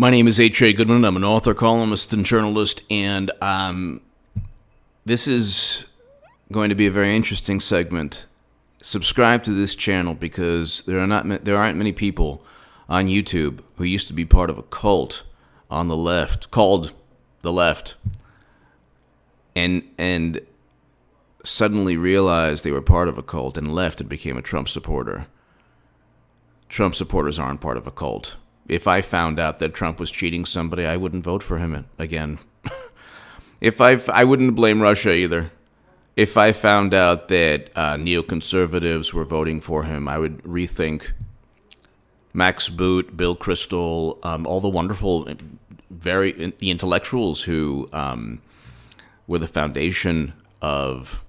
My name is H.A. Goodman. I'm an author, columnist, and journalist, and this is going to be a very interesting segment. Subscribe to this channel because there aren't many people on YouTube who used to be part of a cult on the left called the left, and suddenly realized they were part of a cult and left and became a Trump supporter. Trump supporters aren't part of a cult. If I found out that Trump was cheating somebody, I wouldn't vote for him again. I wouldn't blame Russia either. If I found out that neoconservatives were voting for him, I would rethink Max Boot, Bill Kristol, all the wonderful, the intellectuals who were the foundation of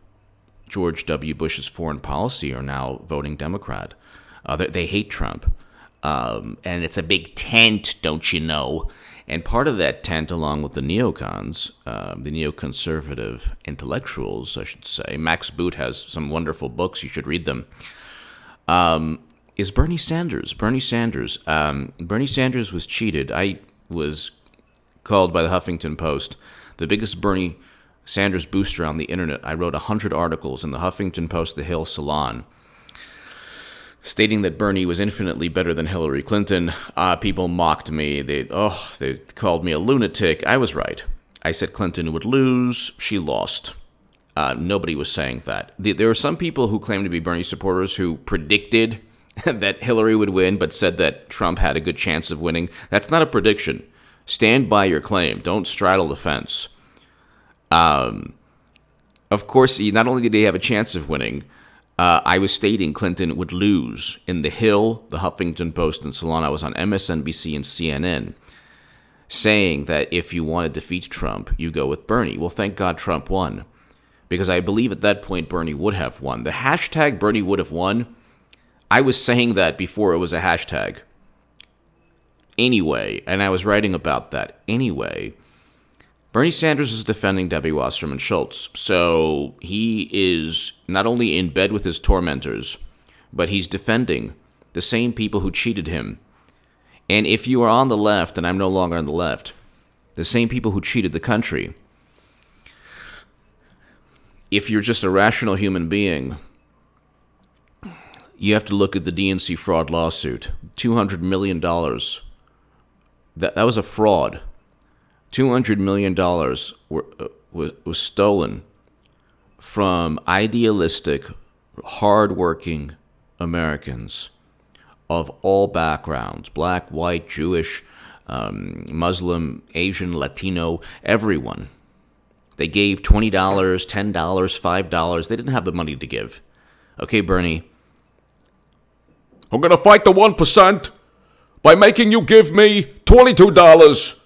George W. Bush's foreign policy are now voting Democrat. They hate Trump. And it's a big tent, don't you know? And part of that tent, along with the neocons, the neoconservative intellectuals, I should say, Max Boot has some wonderful books, you should read them, is Bernie Sanders. Bernie Sanders was cheated. I was called by the Huffington Post the biggest Bernie Sanders booster on the internet. I wrote 100 articles in the Huffington Post, The Hill Salon, stating that Bernie was infinitely better than Hillary Clinton. People mocked me. They called me a lunatic. I was right. I said Clinton would lose. She lost. Nobody was saying that. There were some people who claimed to be Bernie supporters who predicted that Hillary would win, but said that Trump had a good chance of winning. That's not a prediction. Stand by your claim. Don't straddle the fence. Of course, not only did he have a chance of winning, I was stating Clinton would lose in The Hill, the Huffington Post, and Salon. I was on MSNBC and CNN saying that if you want to defeat Trump, you go with Bernie. Well, thank God Trump won, because I believe at that point Bernie would have won. The hashtag Bernie would have won, I was saying that before it was a hashtag. Anyway, and I was writing about that. Anyway, Bernie Sanders is defending Debbie Wasserman Schultz, so he is not only in bed with his tormentors, but he's defending the same people who cheated him. And if you are on the left, and I'm no longer on the left, the same people who cheated the country, if you're just a rational human being, you have to look at the DNC fraud lawsuit. $200 million. That was a fraud. $200 million was stolen from idealistic, hardworking Americans of all backgrounds, black, white, Jewish, Muslim, Asian, Latino, everyone. They gave $20, $10, $5. They didn't have the money to give. Okay, Bernie, I'm going to fight the 1% by making you give me $22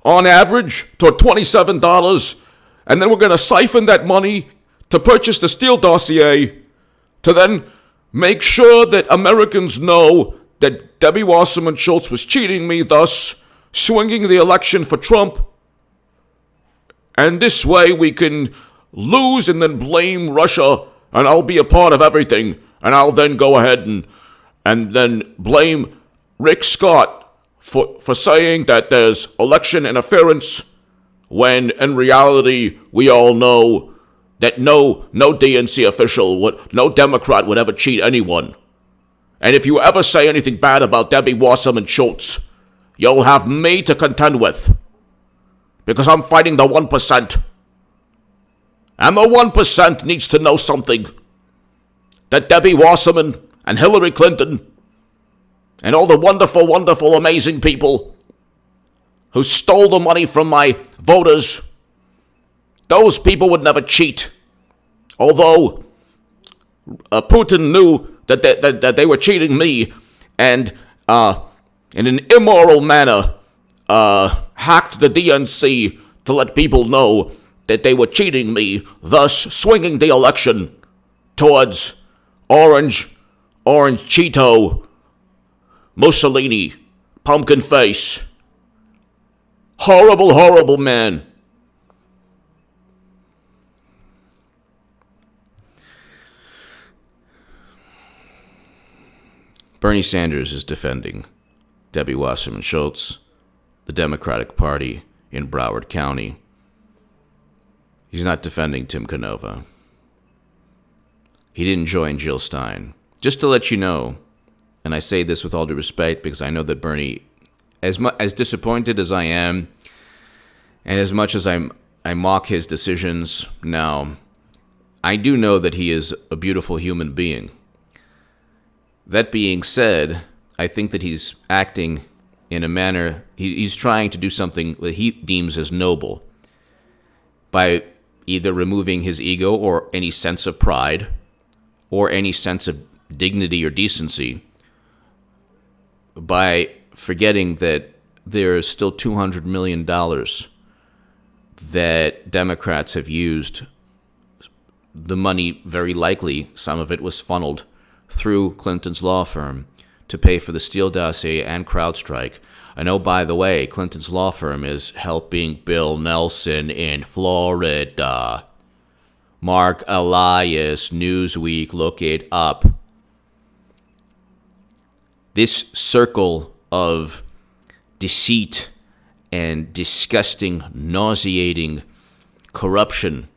on average to $27, and then we're going to siphon that money to purchase the Steele dossier to then make sure that Americans know that Debbie Wasserman Schultz was cheating me, thus swinging the election for Trump. And this way we can lose and then blame Russia, and I'll be a part of everything, and I'll then go ahead and then blame Rick Scott for saying that there's election interference, when in reality we all know that no DNC official, no Democrat would ever cheat anyone. And if you ever say anything bad about Debbie Wasserman Schultz, you'll have me to contend with, because I'm fighting the 1%. And the 1% needs to know something, that Debbie Wasserman and Hillary Clinton and all the wonderful, wonderful, amazing people who stole the money from my voters, those people would never cheat. Although Putin knew that they were cheating me, and in an immoral manner hacked the DNC to let people know that they were cheating me, thus swinging the election towards Orange Cheeto, Mussolini, pumpkin face. Horrible, horrible man. Bernie Sanders is defending Debbie Wasserman Schultz. the Democratic Party in Broward County. He's not defending Tim Canova. He didn't join Jill Stein. Just to let you know, and I say this with all due respect because I know that Bernie, as disappointed as I am, and as much as I mock his decisions now, I do know that he is a beautiful human being. That being said, I think that he's acting in a manner, he's trying to do something that he deems as noble by either removing his ego or any sense of pride or any sense of dignity or decency by forgetting that there's still $200 million that Democrats have used. The money, very likely, some of it was funneled through Clinton's law firm to pay for the Steele dossier and CrowdStrike. I know, by the way, Clinton's law firm is helping Bill Nelson in Florida. Mark Elias, Newsweek, look it up. This circle of deceit and disgusting, nauseating corruption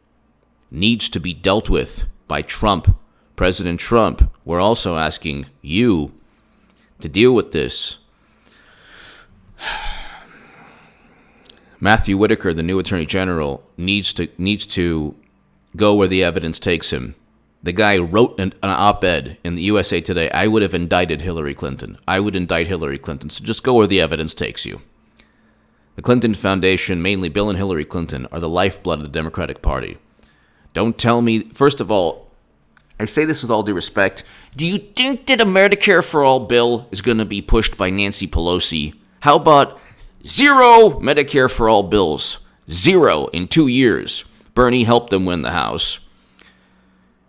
needs to be dealt with by Trump, President Trump. We're also asking you to deal with this. Matthew Whitaker, the new Attorney General, needs to go where the evidence takes him. The guy wrote an op-ed in the USA Today. I would have indicted Hillary Clinton. I would indict Hillary Clinton. So just go where the evidence takes you. The Clinton Foundation, mainly Bill and Hillary Clinton, are the lifeblood of the Democratic Party. Don't tell me, first of all, I say this with all due respect, do you think that a Medicare for All bill is going to be pushed by Nancy Pelosi? How about 0 Medicare for All bills? 0 in 2 years. Bernie helped them win the House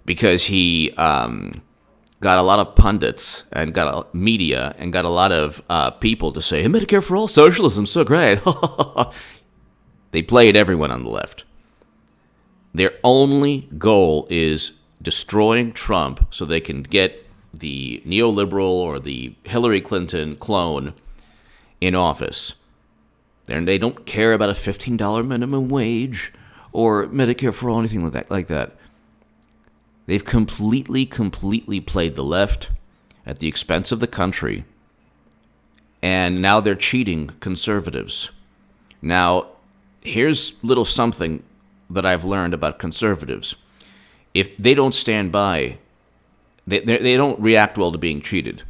because he got a lot of pundits and got media and got a lot of people to say, hey, Medicare for All, socialism, so great. They played everyone on the left. Their only goal is destroying Trump so they can get the neoliberal or the Hillary Clinton clone in office. They don't care about a $15 minimum wage or Medicare for All, anything like that. They've completely played the left at the expense of the country, and now they're cheating conservatives. Now, here's little something that I've learned about conservatives. If they don't stand by, they don't react well to being cheated.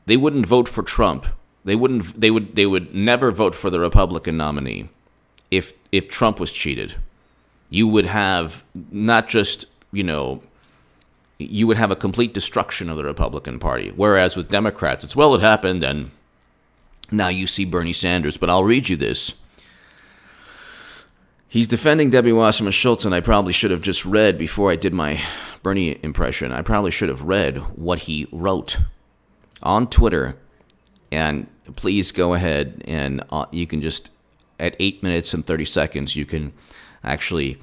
They wouldn't vote for Trump. They would never vote for the Republican nominee if Trump was cheated. You would have not just, you would have a complete destruction of the Republican Party. Whereas with Democrats, it's, well, it happened, and now you see Bernie Sanders. But I'll read you this. He's defending Debbie Wasserman Schultz, and I probably should have just read, before I did my Bernie impression, I probably should have read what he wrote on Twitter. And please go ahead and you can just, at 8 minutes and 30 seconds, you can actually,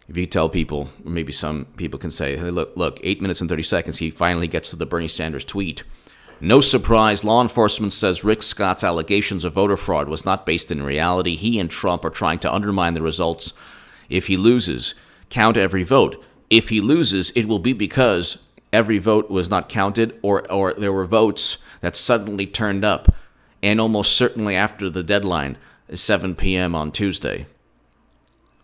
if you tell people, or maybe some people can say, hey, look, 8 minutes and 30 seconds, he finally gets to the Bernie Sanders tweet. No surprise, law enforcement says Rick Scott's allegations of voter fraud was not based in reality. He and Trump are trying to undermine the results. If he loses, count every vote. If he loses, it will be because every vote was not counted, or there were votes that suddenly turned up, and almost certainly after the deadline, 7 p.m. on Tuesday.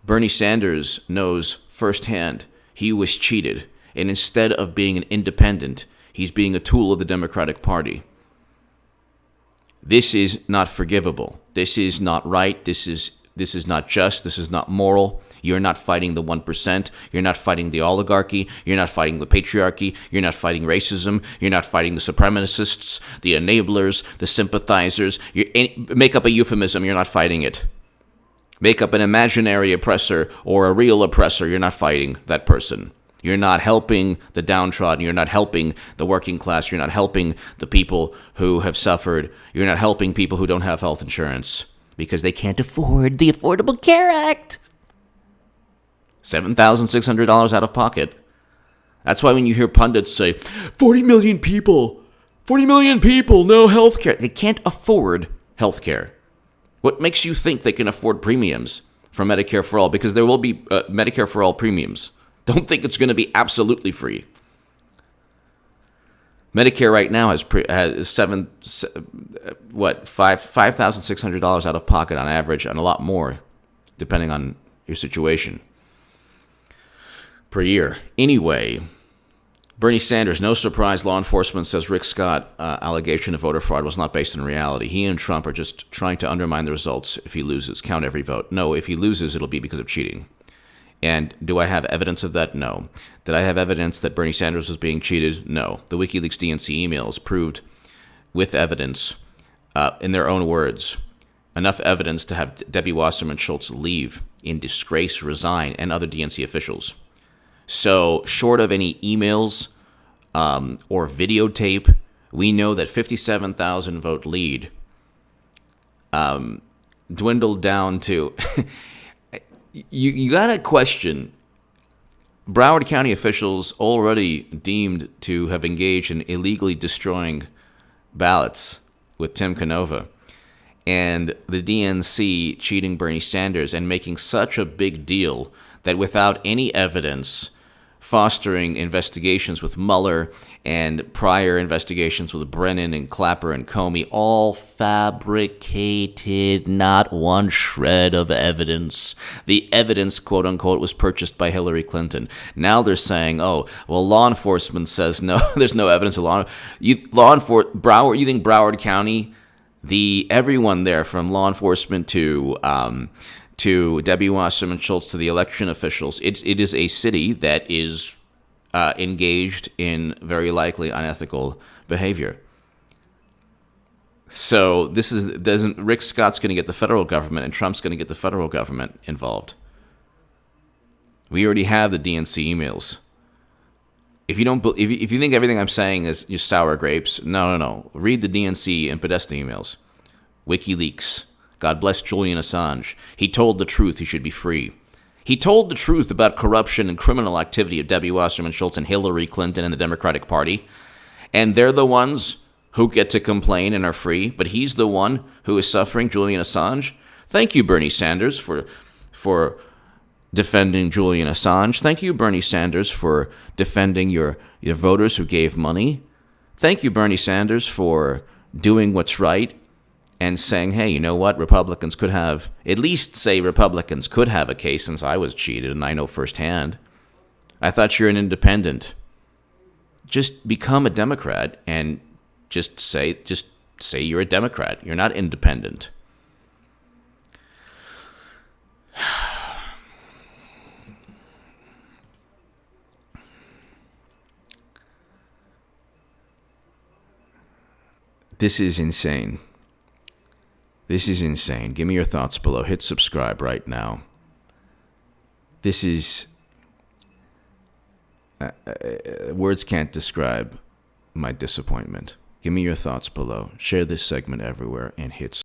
Bernie Sanders knows firsthand he was cheated, and instead of being an independent, he's being a tool of the Democratic Party. This is not forgivable. This is not right. This is not just. This is not moral. You're not fighting the 1%. You're not fighting the oligarchy. You're not fighting the patriarchy. You're not fighting racism. You're not fighting the supremacists, the enablers, the sympathizers. Make up a euphemism. You're not fighting it. Make up an imaginary oppressor or a real oppressor. You're not fighting that person. You're not helping the downtrodden. You're not helping the working class. You're not helping the people who have suffered. You're not helping people who don't have health insurance because they can't afford the Affordable Care Act. $7,600 out of pocket. That's why when you hear pundits say, 40 million people, no health care. They can't afford health care? What makes you think they can afford premiums for Medicare for All? Because there will be Medicare for All premiums. Don't think it's going to be absolutely free. Medicare right now has $5,600 out of pocket on average, and a lot more, depending on your situation, per year. Anyway, Bernie Sanders, no surprise, law enforcement says Rick Scott allegation of voter fraud was not based in reality. He and Trump are just trying to undermine the results if he loses. Count every vote. No, if he loses, it'll be because of cheating. And do I have evidence of that? No. Did I have evidence that Bernie Sanders was being cheated? No. The WikiLeaks DNC emails proved with evidence, in their own words, enough evidence to have Debbie Wasserman Schultz leave in disgrace, resign, and other DNC officials. So short of any emails or videotape, we know that 57,000 vote lead dwindled down to... You got to question Broward County officials already deemed to have engaged in illegally destroying ballots with Tim Canova, and the DNC cheating Bernie Sanders and making such a big deal that without any evidence, fostering investigations with Mueller and prior investigations with Brennan and Clapper and Comey, all fabricated, not one shred of evidence. The evidence, quote unquote, was purchased by Hillary Clinton. Now they're saying, oh, well, law enforcement says no, there's no evidence of you think Broward County, everyone there from law enforcement to Debbie Wasserman Schultz to the election officials, it is a city that is engaged in very likely unethical behavior. So Rick Scott's going to get the federal government, and Trump's going to get the federal government involved. We already have the DNC emails. If you think everything I'm saying is just sour grapes, no. Read the DNC and Podesta emails. WikiLeaks. God bless Julian Assange. He told the truth. He should be free. He told the truth about corruption and criminal activity of Debbie Wasserman Schultz and Hillary Clinton and the Democratic Party. And they're the ones who get to complain and are free, but he's the one who is suffering, Julian Assange. Thank you, Bernie Sanders, for defending Julian Assange. Thank you, Bernie Sanders, for defending your voters who gave money. Thank you, Bernie Sanders, for doing what's right and saying, hey, you know what? Republicans could have a case since I was cheated and I know firsthand. I thought you're an independent. Just become a Democrat and just say you're a Democrat. You're not independent. This is insane. This is insane. Give me your thoughts below. Hit subscribe right now. This is... words can't describe my disappointment. Give me your thoughts below. Share this segment everywhere and hit subscribe.